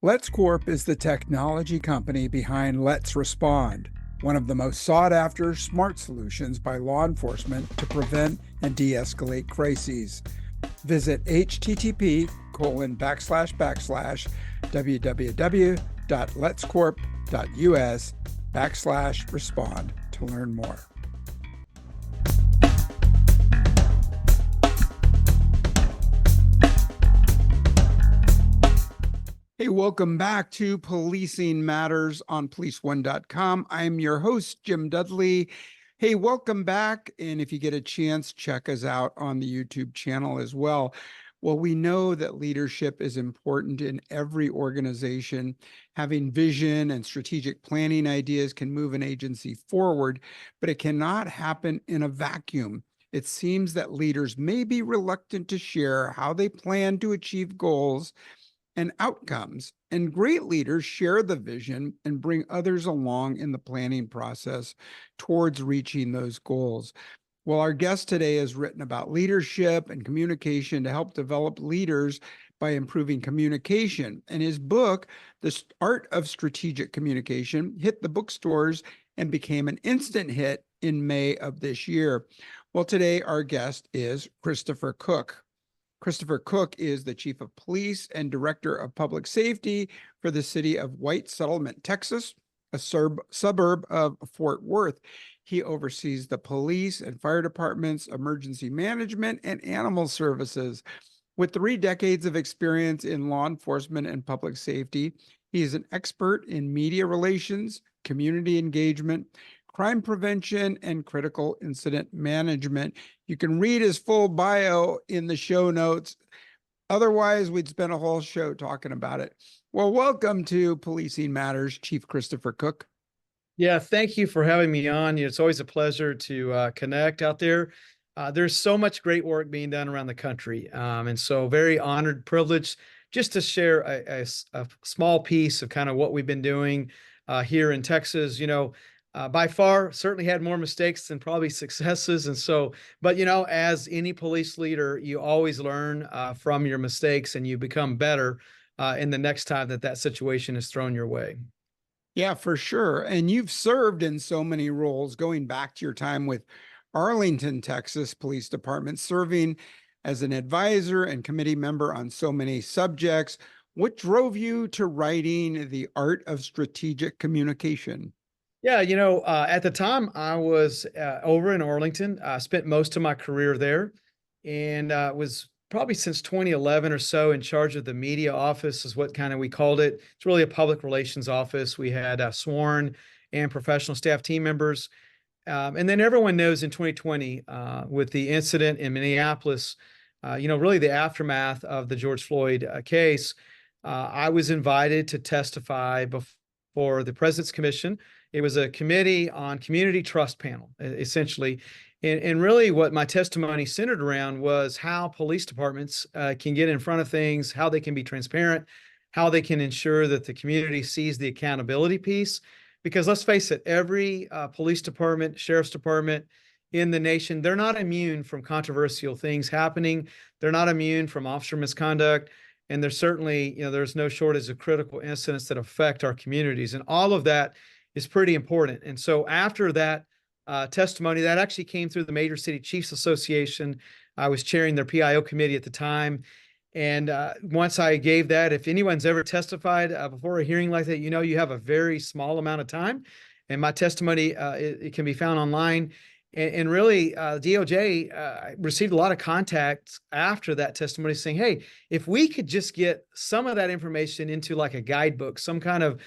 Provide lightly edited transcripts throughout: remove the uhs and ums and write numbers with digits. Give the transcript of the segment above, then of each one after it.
Let's Corp is the technology company behind Let's Respond, one of the most sought after smart solutions by law enforcement to prevent and de-escalate crises. Visit http://www.letscorp.us/respond to learn more. Hey, welcome back to Policing Matters on policeone.com. I'm your host, Jim Dudley. Hey, welcome back. And if you get a chance, check us out on the YouTube channel as well. Well, we know that leadership is important in every organization. Having vision and strategic planning ideas can move an agency forward, but it cannot happen in a vacuum. It seems that leaders may be reluctant to share how they plan to achieve goals and outcomes, and great leaders share the vision and bring others along in the planning process towards reaching those goals. Well, our guest today has written about leadership and communication to help develop leaders by improving communication. And his book, The Art of Strategic Communication, hit the bookstores and became an instant hit in May of this year. Well, today our guest is Christopher Cook. Christopher Cook is the Chief of Police and Director of Public Safety for the city of White Settlement, Texas, a suburb of Fort Worth. He oversees the police and fire departments, emergency management, and animal services. With 3 decades of experience in law enforcement and public safety, he is an expert in media relations, community engagement, crime prevention, and critical incident management. You can read his full bio in the show notes. Otherwise, we'd spend a whole show talking about it. Well, welcome to Policing Matters, Chief Christopher Cook. Yeah, thank you for having me on. It's always a pleasure to connect out there. There's so much great work being done around the country. And so very honored, privileged just to share a small piece of kind of what we've been doing here in Texas. By far, certainly had more mistakes than probably successes. And so, but as any police leader, you always learn from your mistakes and you become better in the next time that situation is thrown your way. Yeah, for sure. And you've served in so many roles, going back to your time with Arlington, Texas Police Department, serving as an advisor and committee member on so many subjects. What drove you to writing The Art of Strategic Communication? Yeah, at the time I was over in Arlington. I spent most of my career there and was probably since 2011 or so in charge of the media office is what kind of we called it. It's really a public relations office. We had sworn and professional staff team members. And then everyone knows in 2020 with the incident in Minneapolis, really the aftermath of the George Floyd case, I was invited to testify before the President's Commission. It was a committee on community trust panel, essentially. And really what my testimony centered around was how police departments can get in front of things, how they can be transparent, how they can ensure that the community sees the accountability piece. Because let's face it, every police department, sheriff's department in the nation, they're not immune from controversial things happening. They're not immune from officer misconduct. And there's certainly, there's no shortage of critical incidents that affect our communities. And all of that is pretty important. And so after that testimony, that actually came through the Major City Chiefs Association. I was chairing their PIO committee at the time. And once I gave that, if anyone's ever testified before a hearing like that, you have a very small amount of time. And my testimony, it can be found online. And really, DOJ received a lot of contacts after that testimony saying, hey, if we could just get some of that information into like a guidebook, some kind of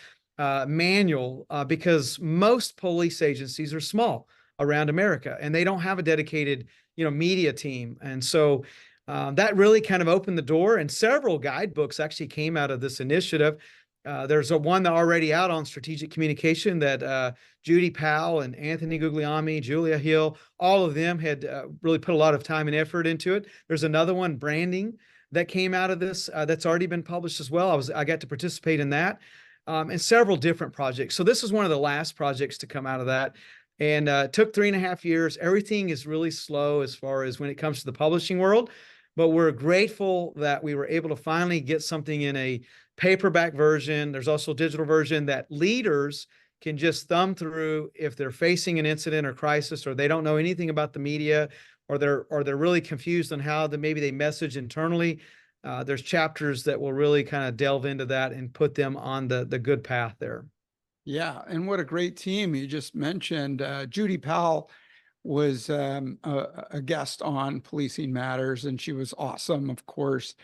manual, because most police agencies are small around America and they don't have a dedicated, media team. And so that really kind of opened the door, and several guidebooks actually came out of this initiative. There's one that already out on strategic communication that Judy Powell and Anthony Guglielmi, Julia Hill, all of them had really put a lot of time and effort into it. There's another one, branding, that came out of this that's already been published as well. I got to participate in that and several different projects. So this is one of the last projects to come out of that. And it took 3.5 years. Everything is really slow as far as when it comes to the publishing world. But we're grateful that we were able to finally get something in a paperback version. There's also a digital version that leaders can just thumb through if they're facing an incident or crisis, or they don't know anything about the media, or they're really confused on how maybe they message internally. There's chapters that will really kind of delve into that and put them on the good path there. Yeah, and what a great team you just mentioned. Judy Powell was a guest on Policing Matters, and she was awesome, of course.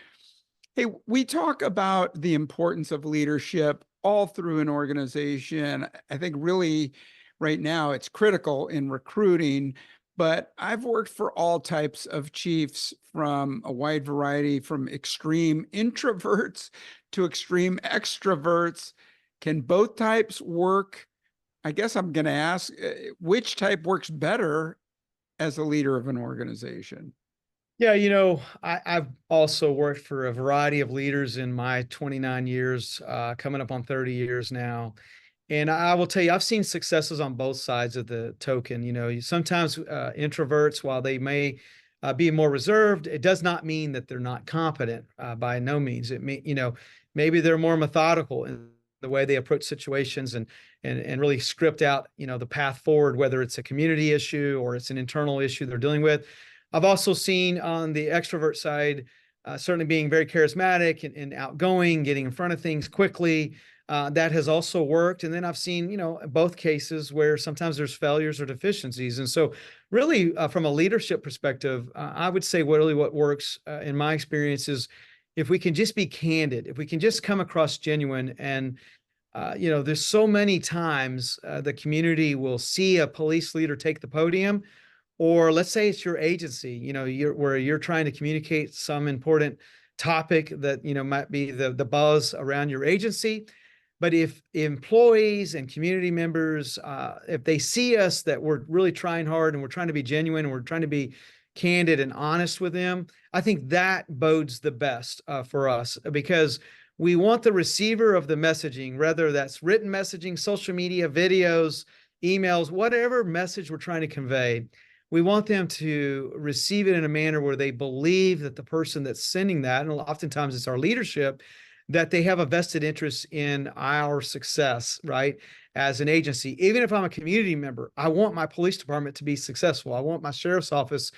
Hey, we talk about the importance of leadership all through an organization. I think really right now it's critical in recruiting, but I've worked for all types of chiefs, from a wide variety, from extreme introverts to extreme extroverts. Can both types work? I guess I'm going to ask, which type works better as a leader of an organization? Yeah, I've also worked for a variety of leaders in my 29 years, coming up on 30 years now. And I will tell you, I've seen successes on both sides of the token. Sometimes introverts, while they may be more reserved, it does not mean that they're not competent, by no means. Maybe they're more methodical in the way they approach situations, and really script out, the path forward, whether it's a community issue or it's an internal issue they're dealing with. I've also seen on the extrovert side, certainly being very charismatic and outgoing, getting in front of things quickly. That has also worked. And then I've seen, both cases where sometimes there's failures or deficiencies. And so really, from a leadership perspective, I would say what works, in my experience, is if we can just be candid, if we can just come across genuine. And there's so many times the community will see a police leader take the podium, or let's say it's your agency, where you're trying to communicate some important topic that, might be the buzz around your agency. But if employees and community members, if they see us that we're really trying hard and we're trying to be genuine and we're trying to be candid and honest with them, I think that bodes the best for us, because we want the receiver of the messaging, whether that's written messaging, social media, videos, emails, whatever message we're trying to convey. We want them to receive it in a manner where they believe that the person that's sending that, and oftentimes it's our leadership, that they have a vested interest in our success, right? As an agency, even if I'm a community member, I want my police department to be successful. I want my sheriff's office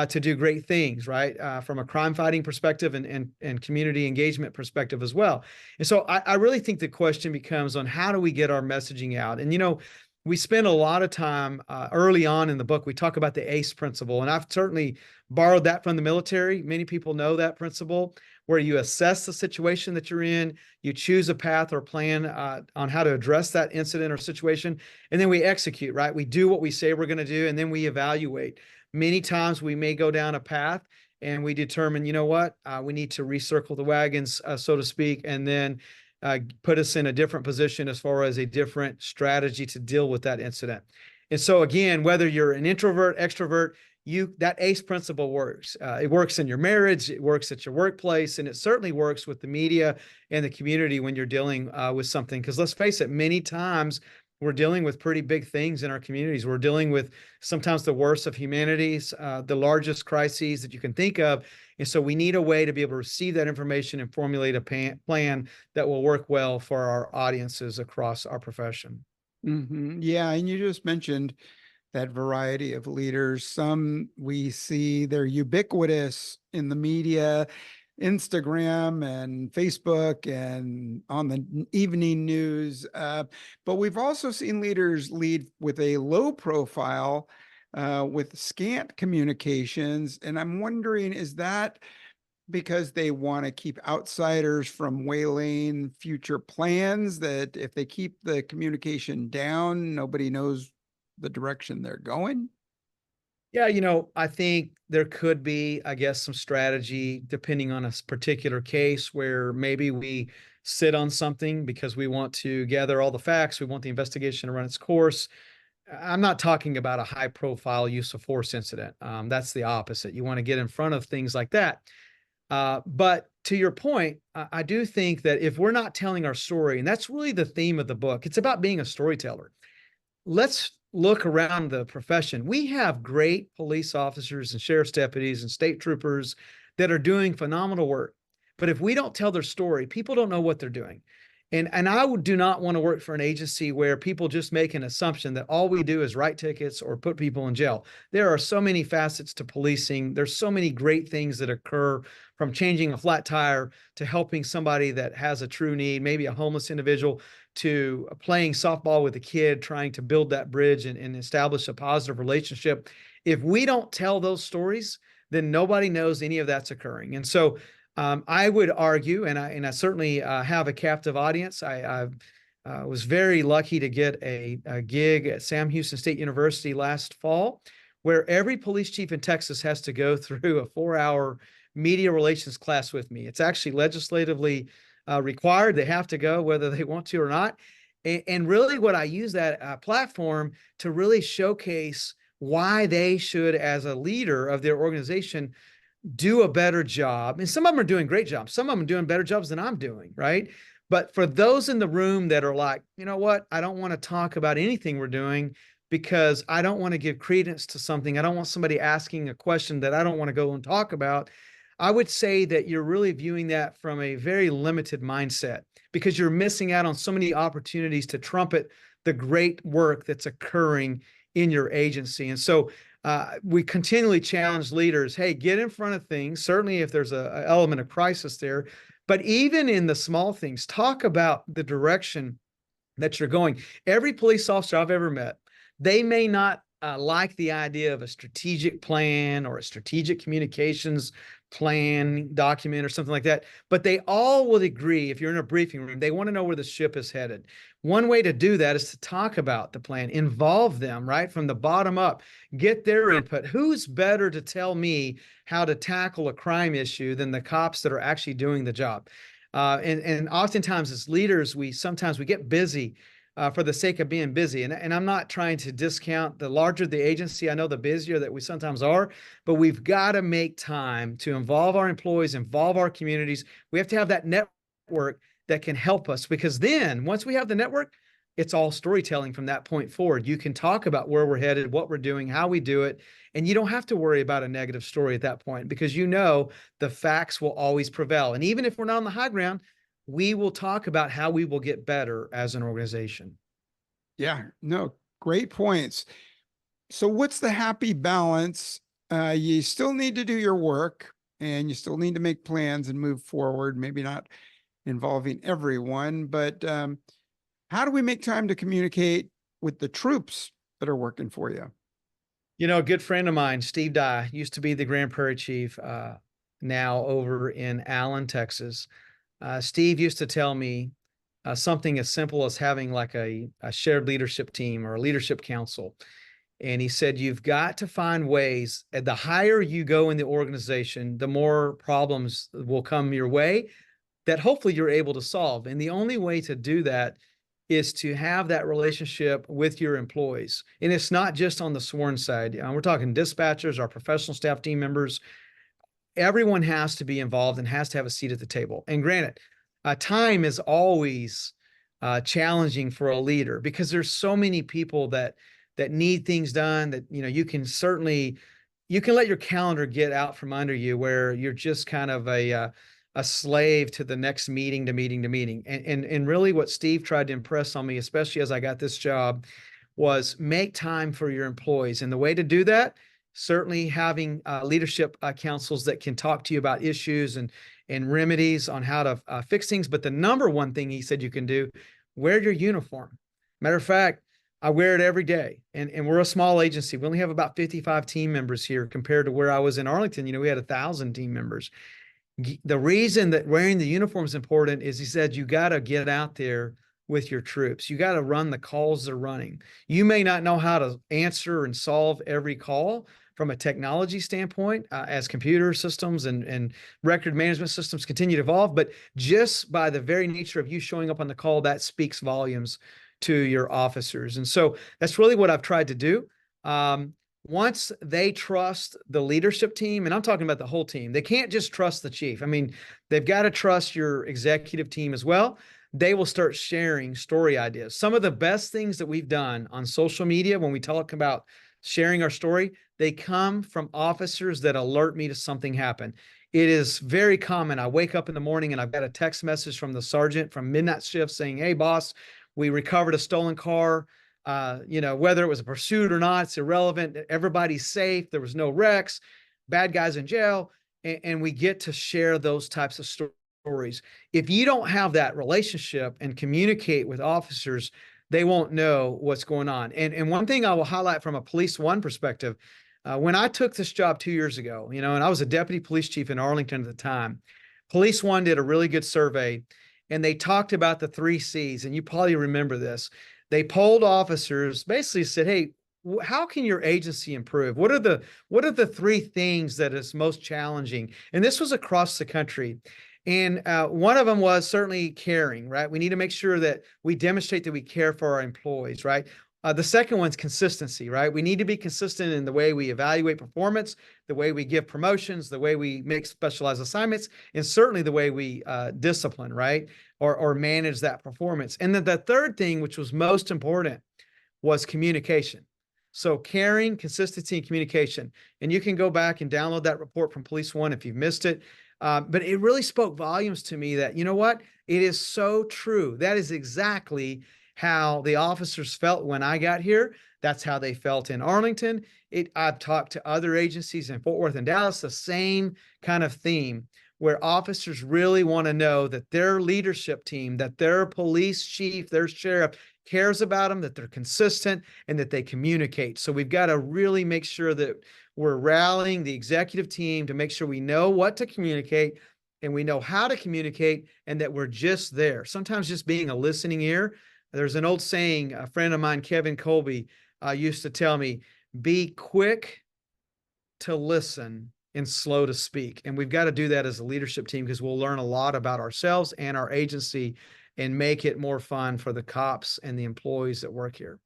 to do great things, right? From a crime fighting perspective and community engagement perspective as well. And so I really think the question becomes on how do we get our messaging out? And, we spend a lot of time early on in the book. We talk about the ACE principle, and I've certainly borrowed that from the military. Many people know that principle, where you assess the situation that you're in, you choose a path or plan on how to address that incident or situation, and then we execute, right? We do what we say we're going to do, and then we evaluate. Many times we may go down a path and we determine, we need to recircle the wagons, so to speak, and then put us in a different position as far as a different strategy to deal with that incident. And so again, whether you're an introvert, extrovert, that ACE principle works. It works in your marriage, it works at your workplace, and it certainly works with the media and the community when you're dealing with something. Because let's face it, many times we're dealing with pretty big things in our communities. We're dealing with sometimes the worst of humanities, the largest crises that you can think of. And so we need a way to be able to receive that information and formulate a plan that will work well for our audiences across our profession. Mm-hmm. Yeah, and you just mentioned that variety of leaders. Some we see they're ubiquitous in the media, Instagram and Facebook and on the evening news. But we've also seen leaders lead with a low profile, with scant communications. And I'm wondering, is that because they want to keep outsiders from waylaying future plans, that if they keep the communication down, nobody knows the direction they're going? Yeah, I think there could be, I guess, some strategy depending on a particular case where maybe we sit on something because we want to gather all the facts. We want the investigation to run its course. I'm not talking about a high profile use of force incident. That's the opposite. You want to get in front of things like that. But to your point, I do think that if we're not telling our story, and that's really the theme of the book, it's about being a storyteller. Let's look around the profession. We have great police officers and sheriff's deputies and state troopers that are doing phenomenal work. But if we don't tell their story, people don't know what they're doing. And I do not want to work for an agency where people just make an assumption that all we do is write tickets or put people in jail. There are so many facets to policing. There's so many great things that occur, from changing a flat tire to helping somebody that has a true need, maybe a homeless individual, to playing softball with a kid, trying to build that bridge and establish a positive relationship. If we don't tell those stories, then nobody knows any of that's occurring. And so I would argue, and I certainly have a captive audience. I was very lucky to get a gig at Sam Houston State University last fall, where every police chief in Texas has to go through a 4-hour media relations class with me. It's actually legislatively required. They have to go whether they want to or not. And really what I use that platform to really showcase why they should, as a leader of their organization, do a better job. And some of them are doing great jobs. Some of them are doing better jobs than I'm doing, right? But for those in the room that are like, you know what, I don't want to talk about anything we're doing because I don't want to give credence to something. I don't want somebody asking a question that I don't want to go and talk about. I would say that you're really viewing that from a very limited mindset, because you're missing out on so many opportunities to trumpet the great work that's occurring in your agency. And so we continually challenge leaders, hey, get in front of things, certainly if there's an element of crisis there, but even in the small things, talk about the direction that you're going. Every police officer I've ever met, they may not like the idea of a strategic plan or a strategic communications plan document or something like that, but they all would agree, if you're in a briefing room, they want to know where the ship is headed. One way to do that is to talk about the plan, involve them, right, from the bottom up, get their input. Who's better to tell me how to tackle a crime issue than the cops that are actually doing the job? And oftentimes as leaders, sometimes we get busy for the sake of being busy. And I'm not trying to discount the larger the agency. I know the busier that we sometimes are, but we've got to make time to involve our employees, involve our communities. We have to have that network that can help us, because then once we have the network, it's all storytelling from that point forward. You can talk about where we're headed, what we're doing, how we do it, and you don't have to worry about a negative story at that point, because you know the facts will always prevail. And even if we're not on the high ground, we will talk about how we will get better as an organization. Yeah, no, great points. So what's the happy balance? You still need to do your work and you still need to make plans and move forward, maybe not involving everyone, but how do we make time to communicate with the troops that are working for you? You know, a good friend of mine, Steve Dye, used to be the Grand Prairie Chief, now over in Allen, Texas. Steve used to tell me something as simple as having like a shared leadership team or a leadership council. And he said, you've got to find ways, the higher you go in the organization, the more problems will come your way that hopefully you're able to solve. And the only way to do that is to have that relationship with your employees. And it's not just on the sworn side. We're talking dispatchers, our professional staff team members. Everyone has to be involved and has to have a seat at the table. And granted, time is always challenging for a leader, because there's so many people that need things done that, you know, you can let your calendar get out from under you, where you're just kind of a slave to the next meeting to meeting to meeting. And really what Steve tried to impress on me, especially as I got this job, was make time for your employees. And the way to do that, certainly having leadership councils that can talk to you about issues and remedies on how to fix things. But the number one thing he said you can do, wear your uniform. Matter of fact, I wear it every day. And we're a small agency. We only have about 55 team members here compared to where I was in Arlington. You know, we had 1,000 team members. The reason that wearing the uniform is important is, he said, you got to get out there with your troops. You got to run the calls they're running. You may not know how to answer and solve every call from a technology standpoint, as computer systems and record management systems continue to evolve, but just by the very nature of you showing up on the call, that speaks volumes to your officers. And so that's really what I've tried to do. Once they trust the leadership team, and I'm talking about the whole team, they can't just trust the chief. I mean, they've got to trust your executive team as well. They will start sharing story ideas. Some of the best things that we've done on social media, when we talk about sharing our story, they come from officers that alert me to something happened. It is very common. I wake up in the morning and I've got a text message from the sergeant from midnight shift saying, "Hey, boss, we recovered a stolen car. Whether it was a pursuit or not, it's irrelevant. Everybody's safe. There was no wrecks, bad guys in jail." And we get to share those types of stories. If you don't have that relationship and communicate with officers, they won't know what's going on. And one thing I will highlight from a Police One perspective, when I took this job 2 years ago, and I was a deputy police chief in Arlington at the time, Police One did a really good survey, and they talked about the 3 C's, and you probably remember this. They polled officers, basically said, "Hey, how can your agency improve? What are the 3 things that is most challenging?" And this was across the country. And one of them was certainly caring, right? We need to make sure that we demonstrate that we care for our employees, right? The second one's consistency, right? We need to be consistent in the way we evaluate performance, the way we give promotions, the way we make specialized assignments, and certainly the way we discipline, right? Or manage that performance. And then the third thing, which was most important, was communication. So caring, consistency, and communication. And you can go back and download that report from Police One if you've missed it. But it really spoke volumes to me that, you know what? It is so true. That is exactly how the officers felt when I got here. That's how they felt in Arlington. I've talked to other agencies in Fort Worth and Dallas, the same kind of theme, where officers really want to know that their leadership team, that their police chief, their sheriff cares about them, that they're consistent, and that they communicate. So we've got to really make sure that we're rallying the executive team to make sure we know what to communicate and we know how to communicate, and that we're just there. Sometimes just being a listening ear. There's an old saying, a friend of mine, Kevin Colby, used to tell me, "Be quick to listen and slow to speak." And we've got to do that as a leadership team, because we'll learn a lot about ourselves and our agency and make it more fun for the cops and the employees that work here.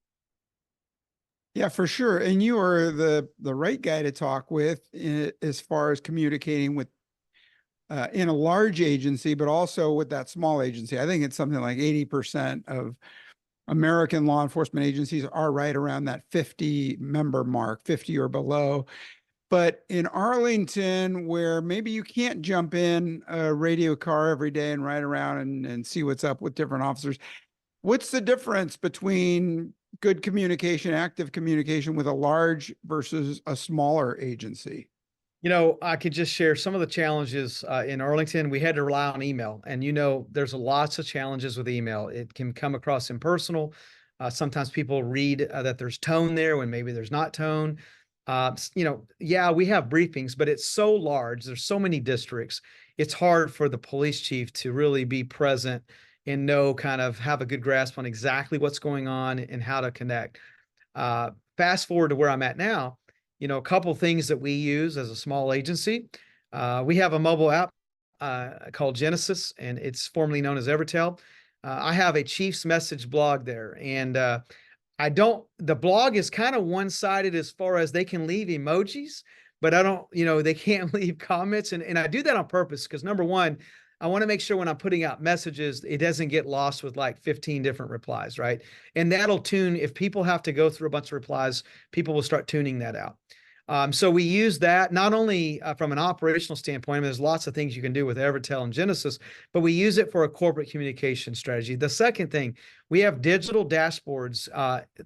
Yeah, for sure. And you are the right guy to talk with as far as communicating with in a large agency, but also with that small agency. I think it's something like 80% of American law enforcement agencies are right around that 50 member mark, 50 or below. But in Arlington, where maybe you can't jump in a radio car every day and ride around and see what's up with different officers, what's the difference between good communication, active communication with a large versus a smaller agency? I could just share some of the challenges in Arlington. We had to rely on email, and there's lots of challenges with email. It can come across impersonal. Sometimes people read that there's tone there when maybe there's not tone. Yeah, we have briefings, but it's so large. There's so many districts. It's hard for the police chief to really be present and have a good grasp on exactly what's going on and how to connect. Fast forward to where I'm at now. A couple things that we use as a small agency. We have a mobile app called Genesis, and it's formerly known as Evertel. I have a Chiefs message blog there, and the blog is kind of one-sided as far as they can leave emojis, but they can't leave comments. And I do that on purpose because, number one, I want to make sure when I'm putting out messages, it doesn't get lost with like 15 different replies, right? And that'll tune, if people have to go through a bunch of replies, people will start tuning that out. So we use that not only from an operational standpoint. I mean, there's lots of things you can do with Evertel and Genesis, but we use it for a corporate communication strategy. The second thing, we have digital dashboards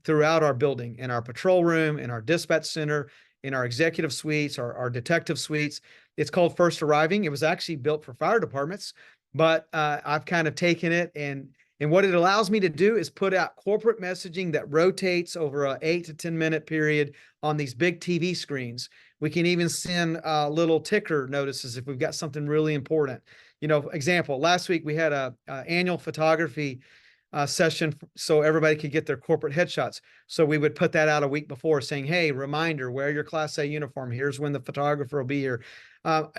throughout our building, in our patrol room, in our dispatch center, in our executive suites, our detective suites. It's called First Arriving. It was actually built for fire departments, but I've kind of taken it, and what it allows me to do is put out corporate messaging that rotates over an 8 to 10 minute period on these big TV screens. We can even send little ticker notices if we've got something really important. Example, last week we had a annual photography session so everybody could get their corporate headshots. So we would put that out a week before saying, "Hey, reminder, wear your Class A uniform. Here's when the photographer will be here."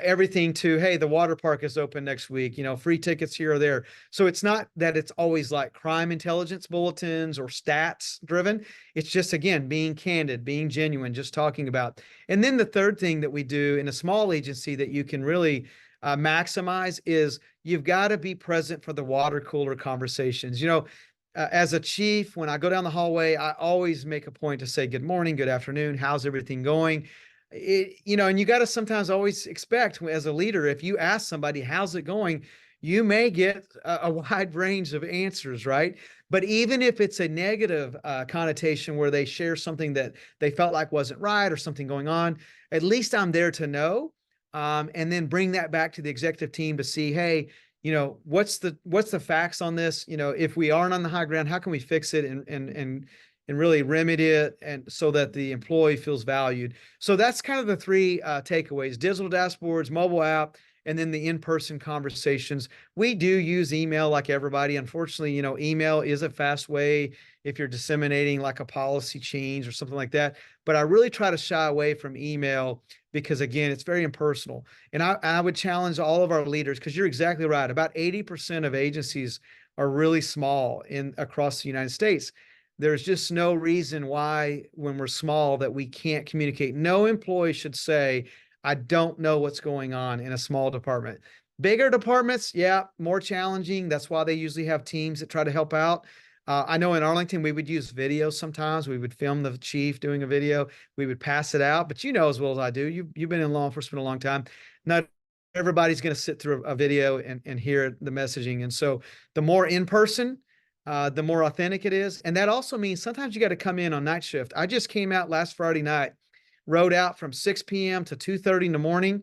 Everything to, "Hey, the water park is open next week, free tickets here or there." So it's not that it's always like crime intelligence bulletins or stats driven. It's just, again, being candid, being genuine, just talking about. And then the third thing that we do in a small agency that you can really maximize is you've got to be present for the water cooler conversations. As a chief, when I go down the hallway, I always make a point to say, "Good morning, good afternoon, how's everything going?" and you got to sometimes always expect as a leader, if you ask somebody, how's it going? You may get a wide range of answers, right? But even if it's a negative connotation where they share something that they felt like wasn't right or something going on, at least I'm there to know, and then bring that back to the executive team to see, hey, what's the facts on this? If we aren't on the high ground, how can we fix it and really remedy it, and so that the employee feels valued. So that's kind of the three takeaways: digital dashboards, mobile app, and then the in-person conversations. We do use email like everybody. Unfortunately, email is a fast way if you're disseminating like a policy change or something like that. But I really try to shy away from email because, again, it's very impersonal. And I would challenge all of our leaders, because you're exactly right. About 80% of agencies are really small across the United States. There's just no reason why, when we're small, that we can't communicate. No employee should say, I don't know what's going on in a small department. Bigger departments, yeah, more challenging. That's why they usually have teams that try to help out. I know in Arlington, we would use video sometimes. We would film the chief doing a video. We would pass it out. But you know as well as I do, you've been in law enforcement a long time. Not everybody's going to sit through a video and hear the messaging. And so the more in person, the more authentic it is. And that also means sometimes you got to come in on night shift. I just came out last Friday night, rode out from 6 p.m. to 2:30 in the morning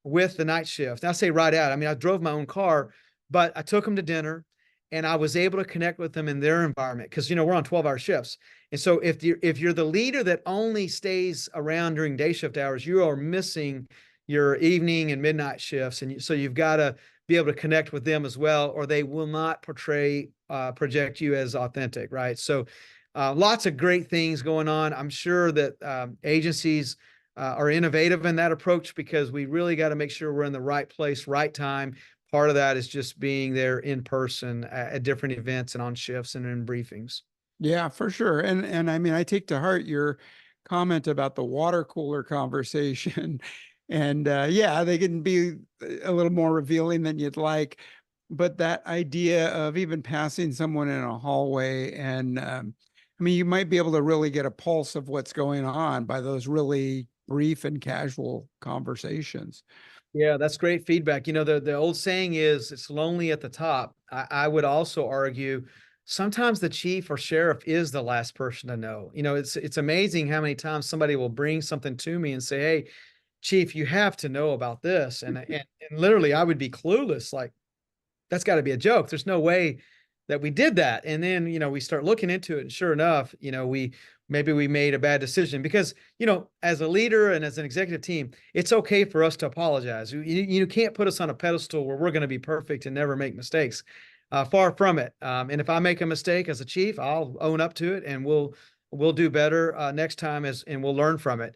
with the night shift. And I say right out, I mean, I drove my own car, but I took them to dinner and I was able to connect with them in their environment, because, we're on 12-hour shifts. And so if you're the leader that only stays around during day shift hours, you are missing your evening and midnight shifts. And so you've got to be able to connect with them as well, or they will not project you as authentic, right? So lots of great things going on. I'm sure that agencies are innovative in that approach, because we really got to make sure we're in the right place, right time. Part of that is just being there in person at different events and on shifts and in briefings. Yeah, for sure. And I mean, I take to heart your comment about the water cooler conversation. And yeah, they can be a little more revealing than you'd like. But that idea of even passing someone in a hallway, and I mean, you might be able to really get a pulse of what's going on by those really brief and casual conversations. Yeah, that's great feedback. The old saying is, it's lonely at the top. I would also argue sometimes the chief or sheriff is the last person to know. It's amazing how many times somebody will bring something to me and say, hey, chief, you have to know about this. And literally I would be clueless, like, that's got to be a joke. There's no way that we did that. And then, we start looking into it. And sure enough, we made a bad decision, because, as a leader and as an executive team, it's okay for us to apologize. You can't put us on a pedestal where we're going to be perfect and never make mistakes. Far from it. And if I make a mistake as a chief, I'll own up to it, and we'll do better next time, and we'll learn from it.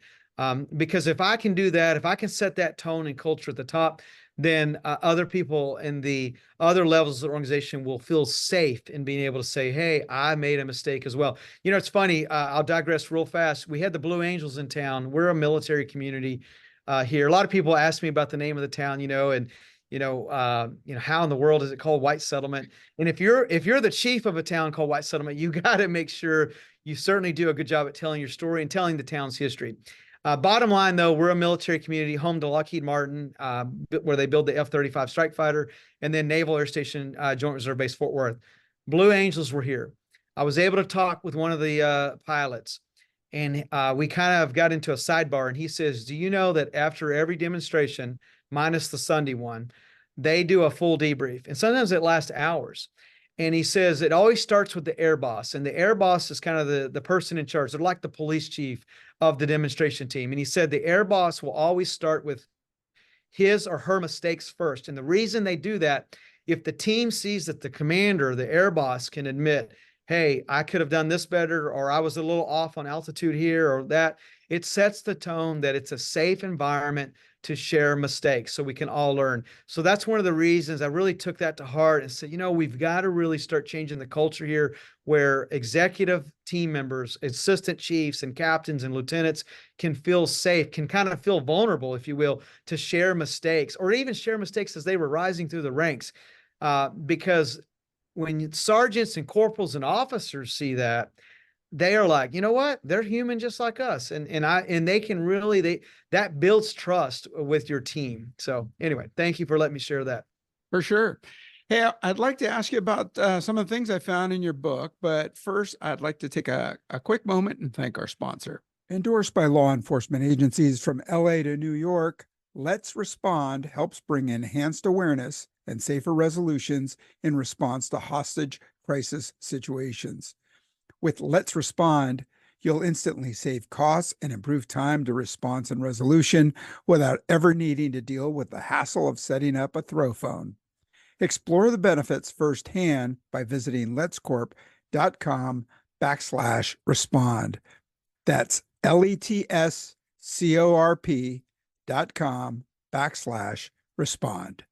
Because if I can do that, if I can set that tone and culture at the top, then other people in the other levels of the organization will feel safe in being able to say, hey, I made a mistake as well. It's funny. I'll digress real fast. We had the Blue Angels in town. We're a military community here. A lot of people ask me about the name of the town, and how in the world is it called White Settlement? And if you're the chief of a town called White Settlement, you got to make sure you certainly do a good job at telling your story and telling the town's history. Bottom line, though, we're a military community, home to Lockheed Martin, where they build the F-35 strike fighter, and then Naval Air Station Joint Reserve Base Fort Worth. Blue Angels were here. I was able to talk with one of the pilots, and we kind of got into a sidebar, and he says, do you know that after every demonstration, minus the Sunday one, they do a full debrief, and sometimes it lasts hours. And he says it always starts with the air boss, and the air boss is kind of the person in charge. They're like the police chief of the demonstration team. And he said the air boss will always start with his or her mistakes first. And the reason they do that, if the team sees that the commander, the air boss, can admit, hey, I could have done this better, or I was a little off on altitude here or that, it sets the tone that it's a safe environment to share mistakes so we can all learn. So that's one of the reasons I really took that to heart and said, we've got to really start changing the culture here, where executive team members, assistant chiefs and captains and lieutenants can feel safe, can kind of feel vulnerable, if you will, to share mistakes, or even share mistakes as they were rising through the ranks. Because when sergeants and corporals and officers see that, they are like, you know what? They're human just like us. And they can really, that builds trust with your team. So anyway, thank you for letting me share that. For sure. Hey, I'd like to ask you about some of the things I found in your book, but first I'd like to take a quick moment and thank our sponsor. Endorsed by law enforcement agencies from LA to New York, Let's Respond helps bring enhanced awareness and safer resolutions in response to hostage crisis situations. With Let's Respond, you'll instantly save costs and improve time to response and resolution without ever needing to deal with the hassle of setting up a throw phone. Explore the benefits firsthand by visiting letscorp.com/respond. That's letscorp.com/respond.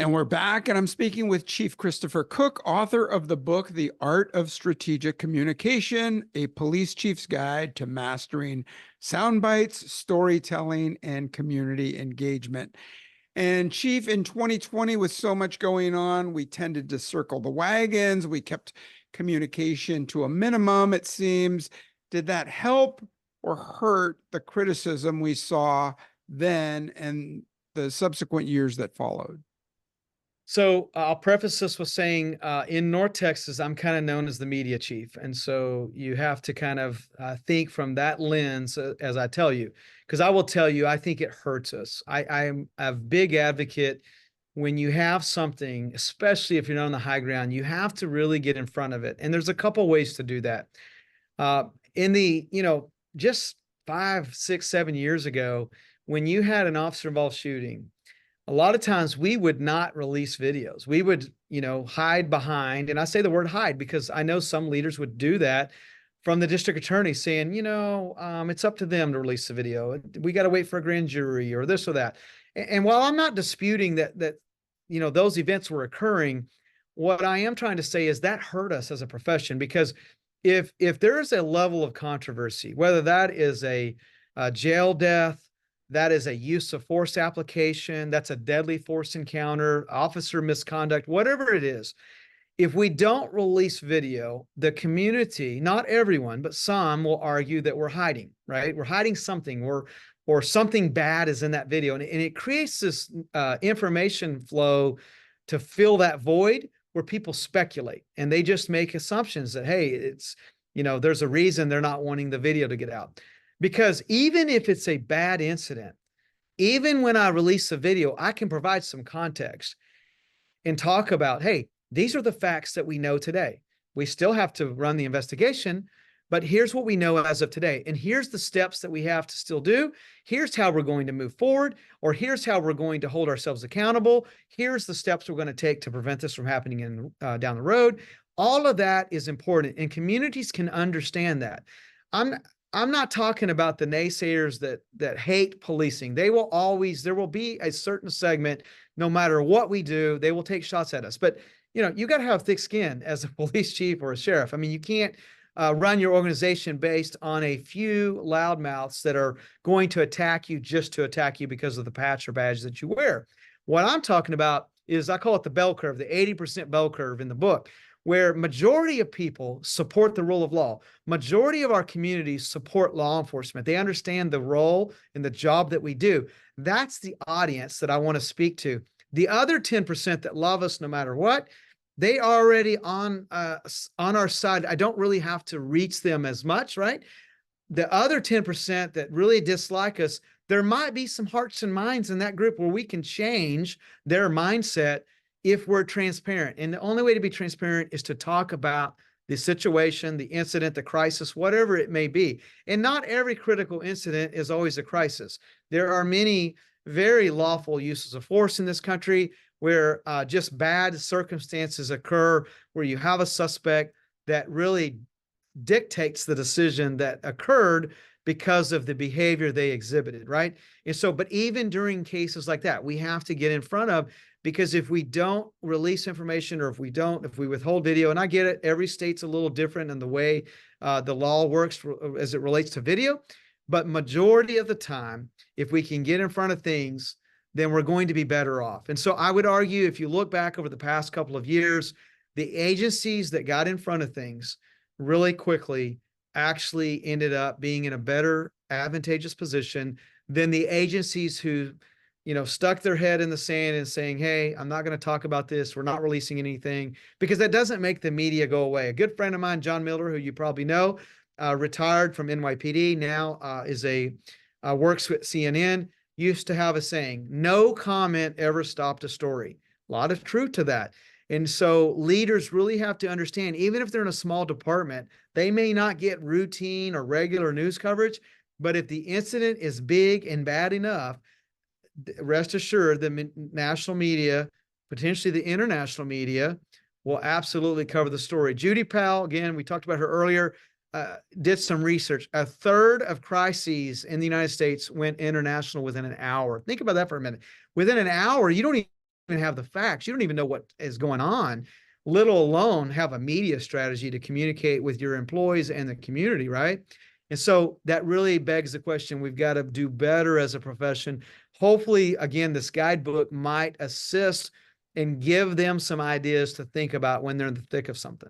And we're back, and I'm speaking with Chief Christopher Cook, author of the book, The Art of Strategic Communication, a police chief's guide to mastering soundbites, storytelling, and community engagement. And Chief, in 2020, with so much going on, we tended to circle the wagons. We kept communication to a minimum, it seems. Did that help or hurt the criticism we saw then and the subsequent years that followed? So I'll preface this with saying in North Texas, I'm kind of known as the media chief. And so you have to kind of think from that lens as I tell you, because I will tell you, I think it hurts us. I'm a big advocate when you have something, especially if you're not on the high ground, you have to really get in front of it. And there's a couple ways to do that. Just 5, 6, 7 years ago, when you had an officer involved shooting, a lot of times we would not release videos. We would, hide behind, and I say the word hide because I know some leaders would do that from the district attorney saying, it's up to them to release the video. We got to wait for a grand jury or this or that. And while I'm not disputing that, those events were occurring, what I am trying to say is that hurt us as a profession, because if there is a level of controversy, whether that is a jail death, that is a use of force application, that's a deadly force encounter, officer misconduct, whatever it is, if we don't release video, the community, not everyone, but some will argue that we're hiding, right? We're hiding something, or something bad is in that video. And it creates this information flow to fill that void where people speculate and they just make assumptions that, hey, it's, there's a reason they're not wanting the video to get out. Because even if it's a bad incident, even when I release the video, I can provide some context and talk about, hey, these are the facts that we know today. We still have to run the investigation, but here's what we know as of today. And here's the steps that we have to still do. Here's how we're going to move forward, or here's how we're going to hold ourselves accountable. Here's the steps we're going to take to prevent this from happening down the road. All of that is important, and communities can understand that. I'm not talking about the naysayers that hate policing. There will be a certain segment, no matter what we do, they will take shots at us. But, you got to have thick skin as a police chief or a sheriff. I mean, you can't run your organization based on a few loudmouths that are going to attack you just to attack you because of the patch or badge that you wear. What I'm talking about is, I call it the bell curve, the 80% bell curve in the book, where majority of people support the rule of law. Majority of our communities support law enforcement. They understand the role and the job that we do. That's the audience that I want to speak to. The other 10% that love us no matter what, they are already on our side. I don't really have to reach them as much, right? The other 10% that really dislike us, there might be some hearts and minds in that group where we can change their mindset if we're transparent. And the only way to be transparent is to talk about the situation, the incident, the crisis, whatever it may be. And not every critical incident is always a crisis. There are many very lawful uses of force in this country where just bad circumstances occur, where you have a suspect that really dictates the decision that occurred because of the behavior they exhibited, right? And so, but even during cases like that, we have to get in front of, because if we don't release information, or if we withhold video, and I get it, every state's a little different in the way the law works as it relates to video, but majority of the time, if we can get in front of things, then we're going to be better off. And so I would argue, if you look back over the past couple of years, the agencies that got in front of things really quickly actually ended up being in a better advantageous position than the agencies who, stuck their head in the sand and saying, hey, I'm not going to talk about this. We're not releasing anything, because that doesn't make the media go away. A good friend of mine, John Miller, who you probably know, retired from NYPD, now works with CNN, used to have a saying, no comment ever stopped a story. A lot of truth to that. And so leaders really have to understand, even if they're in a small department, they may not get routine or regular news coverage, but if the incident is big and bad enough, rest assured the national media, potentially the international media, will absolutely cover the story. Judy Powell, again, we talked about her earlier, did some research. A third of crises in the United States went international within an hour. Think about that for a minute. Within an hour, you don't even have the facts. You don't even know what is going on, little alone have a media strategy to communicate with your employees and the community, right? And so that really begs the question, we've got to do better as a profession. Hopefully, again, this guidebook might assist and give them some ideas to think about when they're in the thick of something.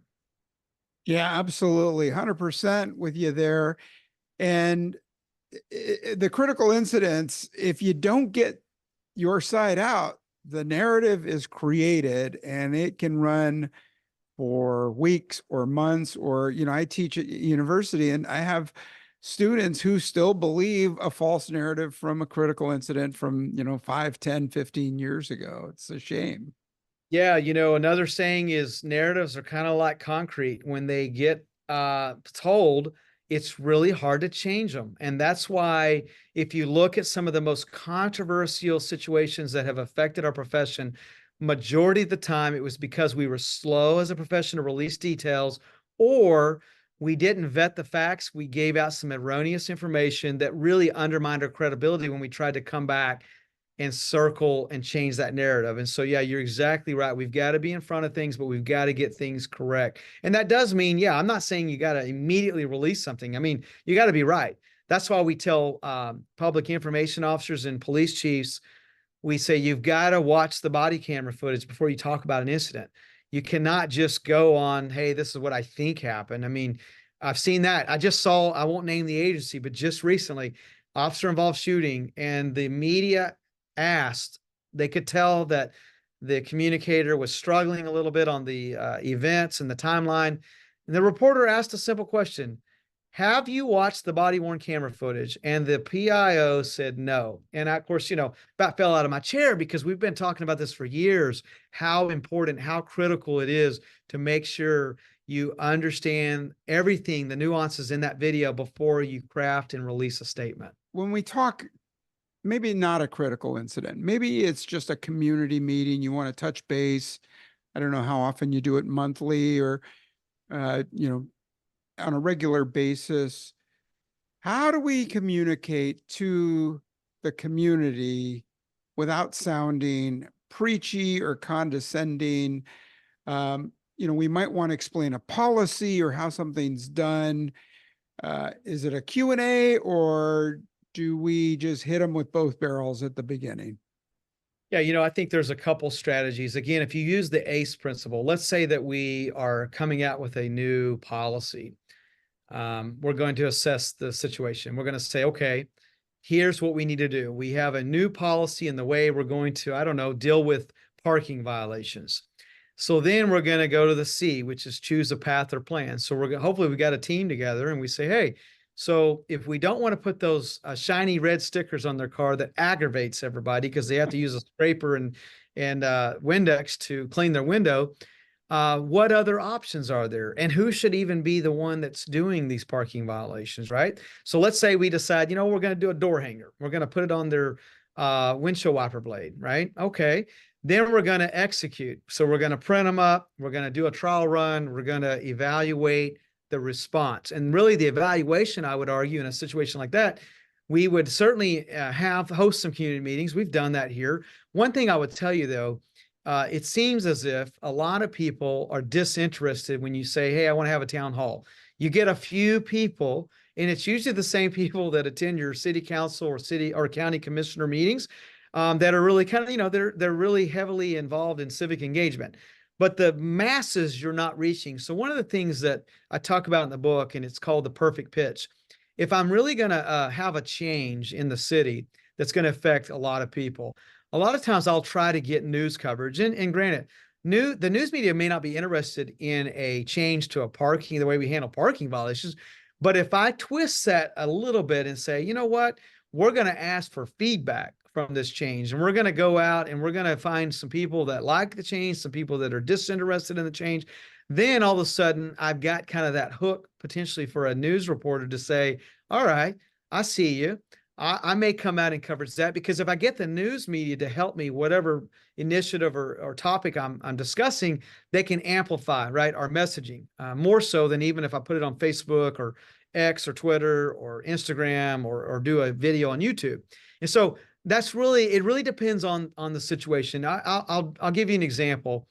Yeah, absolutely. 100% with you there. And the critical incidents, if you don't get your side out, the narrative is created and it can run for weeks or months. Or, I teach at university and I have students who still believe a false narrative from a critical incident from, 5, 10, 15 years ago. It's a shame. Yeah, another saying is narratives are kind of like concrete. When they get told, it's really hard to change them. And that's why if you look at some of the most controversial situations that have affected our profession, majority of the time it was because we were slow as a profession to release details, or we didn't vet the facts. We gave out some erroneous information that really undermined our credibility when we tried to come back and circle and change that narrative. And so, yeah, you're exactly right. We've got to be in front of things, but we've got to get things correct. And that does mean, yeah, I'm not saying you got to immediately release something. I mean, you got to be right. That's why we tell public information officers and police chiefs, we say, you've got to watch the body camera footage before you talk about an incident. You cannot just go on, hey, this is what I think happened. I mean, I've seen that. I just saw, I won't name the agency, but just recently, officer involved shooting, and the media asked, they could tell that the communicator was struggling a little bit on the events and the timeline. And the reporter asked a simple question: have you watched the body worn camera footage? And the PIO said no. And I, of course, about fell out of my chair, because we've been talking about this for years, how important, how critical it is to make sure you understand everything, the nuances in that video before you craft and release a statement. When we talk, maybe not a critical incident, maybe it's just a community meeting, you want to touch base. I don't know how often you do it, monthly or, on a regular basis. How do we communicate to the community without sounding preachy or condescending? We might want to explain a policy or how something's done. Is it a Q&A, or do we just hit them with both barrels at the beginning? Yeah, I think there's a couple strategies. Again, if you use the ACE principle, let's say that we are coming out with a new policy. We're going to assess the situation. We're going to say, okay, here's what we need to do. We have a new policy in the way we're going to, I don't know, deal with parking violations. So then we're going to go to the C, which is choose a path or plan. So hopefully we got a team together and we say, hey, so if we don't want to put those shiny red stickers on their car that aggravates everybody because they have to use a scraper and Windex to clean their window, what other options are there? And who should even be the one that's doing these parking violations, right? So let's say we decide, we're going to do a door hanger. We're going to put it on their windshield wiper blade, right? Okay. Then we're going to execute. So we're going to print them up. We're going to do a trial run. We're going to evaluate the response. And really the evaluation, I would argue, in a situation like that, we would certainly host some community meetings. We've done that here. One thing I would tell you though, it seems as if a lot of people are disinterested when you say, hey, I want to have a town hall. You get a few people, and it's usually the same people that attend your city council or city or county commissioner meetings, that are really kind of, they're really heavily involved in civic engagement. but the masses you're not reaching. So one of the things that I talk about in the book, and it's called the perfect pitch. If I'm really going to have a change in the city that's going to affect a lot of people, a lot of times I'll try to get news coverage. And granted, the news media may not be interested in a change to a parking, the way we handle parking violations. But if I twist that a little bit and say, you know what, we're going to ask for feedback from this change, and we're going to go out and we're going to find some people that like the change, some people that are disinterested in the change, then all of a sudden I've got kind of that hook potentially for a news reporter to say, all right, I see you. I may come out and cover that, because if I get the news media to help me, whatever initiative or topic I'm discussing, they can amplify, right, our messaging more so than even if I put it on Facebook or X or Twitter or Instagram or do a video on YouTube. And so it really depends on the situation. I'll give you an example.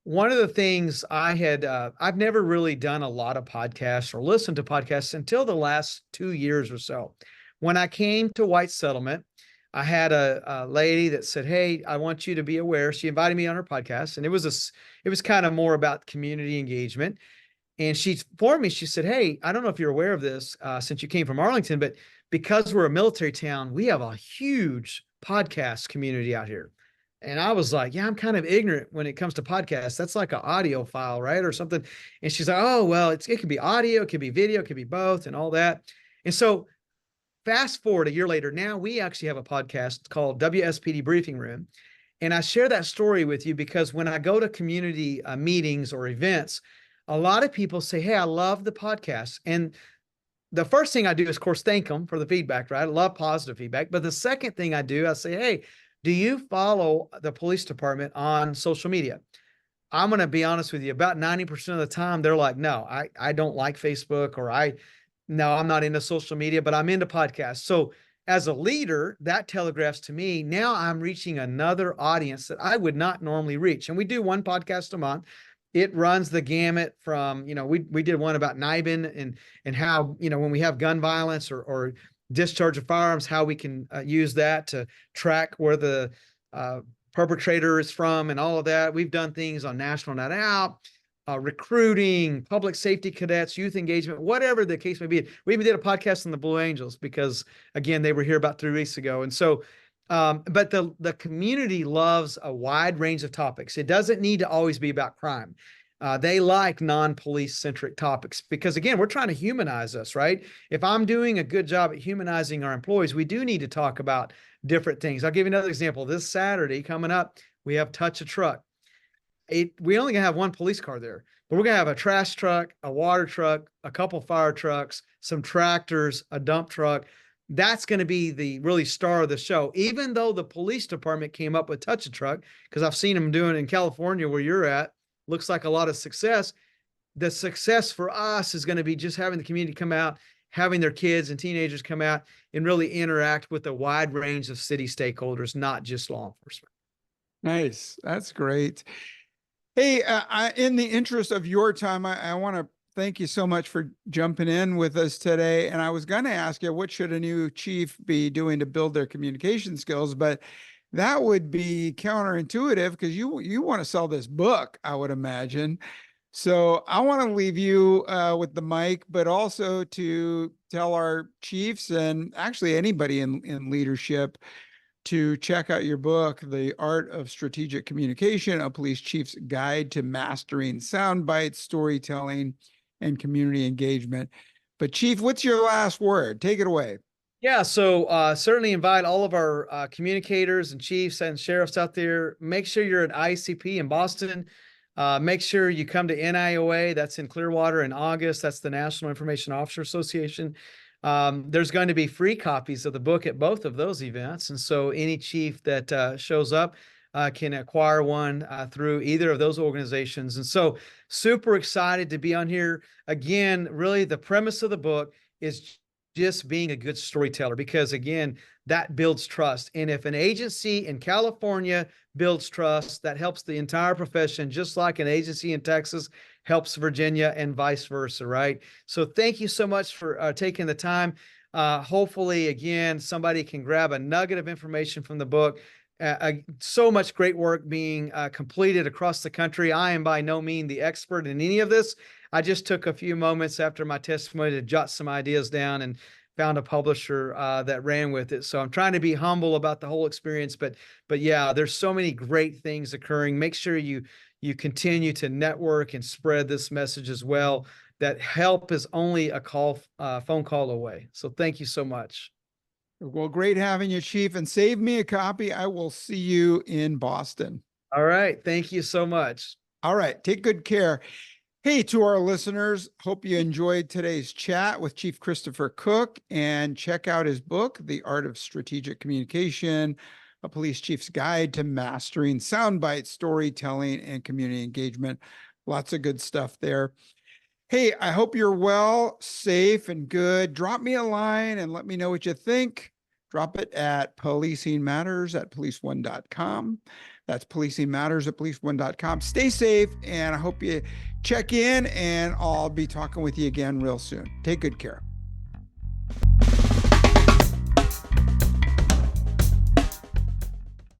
One of the things I've never really done a lot of podcasts or listened to podcasts until the last 2 years or so. When I came to White Settlement, I had a lady that said, "Hey, I want you to be aware." She invited me on her podcast, and it was kind of more about community engagement. And she informed me, she said, "Hey, I don't know if you're aware of this since you came from Arlington, but because we're a military town, we have a huge podcast community out here." And I was like, "Yeah, I'm kind of ignorant when it comes to podcasts. That's like an audio file, right? Or something." And she's like, "Oh, well, it could be audio, it could be video, it could be both and all that." And so fast forward a year later, now we actually have a podcast called WSPD Briefing Room. And I share that story with you because when I go to community meetings or events, a lot of people say, "Hey, I love the podcast." And the first thing I do is, of course, thank them for the feedback, right? I love positive feedback. But the second thing I do, I say, "Hey, do you follow the police department on social media?" I'm going to be honest with you, about 90% of the time, they're like, "No, I don't like Facebook," or no, I'm not into social media, but I'm into podcasts. So as a leader, that telegraphs to me, now I'm reaching another audience that I would not normally reach. And we do one podcast a month. It runs the gamut from, we did one about NIBIN and how, when we have gun violence or discharge of firearms, how we can use that to track where the perpetrator is from and all of that. We've done things on National Night Out, recruiting, public safety cadets, youth engagement, whatever the case may be. We even did a podcast on the Blue Angels because, again, they were here about 3 weeks ago. And so, but the community loves a wide range of topics. It doesn't need to always be about crime. They like non-police centric topics because, again, we're trying to humanize us, right? If I'm doing a good job at humanizing our employees, we do need to talk about different things. I'll give you another example. This Saturday coming up, we have Touch a Truck. We only gonna have one police car there, but we're gonna have a trash truck, a water truck, a couple fire trucks, some tractors, a dump truck. That's going to be the really star of the show. Even though the police department came up with Touch a Truck, because I've seen them doing it in California where you're at, looks like a lot of success. The success for us is going to be just having the community come out, having their kids and teenagers come out and really interact with a wide range of city stakeholders, not just law enforcement. Nice. That's great. Hey, in the interest of your time, I want to thank you so much for jumping in with us today. And I was going to ask you, what should a new chief be doing to build their communication skills? But that would be counterintuitive because you want to sell this book, I would imagine. So I want to leave you with the mic, but also to tell our chiefs and actually anybody in leadership to check out your book, The Art of Strategic Communication, a Police Chief's Guide to Mastering Soundbites, Storytelling, and Community Engagement. But Chief, what's your last word? Take it away. Yeah, so certainly invite all of our communicators and chiefs and sheriffs out there. Make sure you're at ICP in Boston. Make sure you come to NIOA. That's in Clearwater in August. That's the National Information Officer Association. There's going to be free copies of the book at both of those events. And so any chief that shows up can acquire one through either of those organizations. And so super excited to be on here. Again, really the premise of the book is just being a good storyteller, because again, that builds trust. And if an agency in California builds trust, that helps the entire profession, just like an agency in Texas helps Virginia and vice versa, right? So thank you so much for taking the time. Hopefully, again, somebody can grab a nugget of information from the book So much great work being completed across the country. I am by no means the expert in any of this. I just took a few moments after my testimony to jot some ideas down and found a publisher that ran with it. So I'm trying to be humble about the whole experience, but yeah, there's so many great things occurring. Make sure you continue to network and spread this message as well. That help is only a phone call away. So thank you so much. Well, great having you, Chief, and save me a copy. I will see you in Boston. All right. Thank you so much. All right. Take good care. Hey, to our listeners, hope you enjoyed today's chat with Chief Christopher Cook, and check out his book, The Art of Strategic Communication, a police chief's guide to mastering soundbite storytelling and community engagement. Lots of good stuff there. Hey, I hope you're well, safe, and good. Drop me a line and let me know what you think. Drop it at policingmatters@policeone.com. That's policingmatters@policeone.com. Stay safe, and I hope you check in, and I'll be talking with you again real soon. Take good care.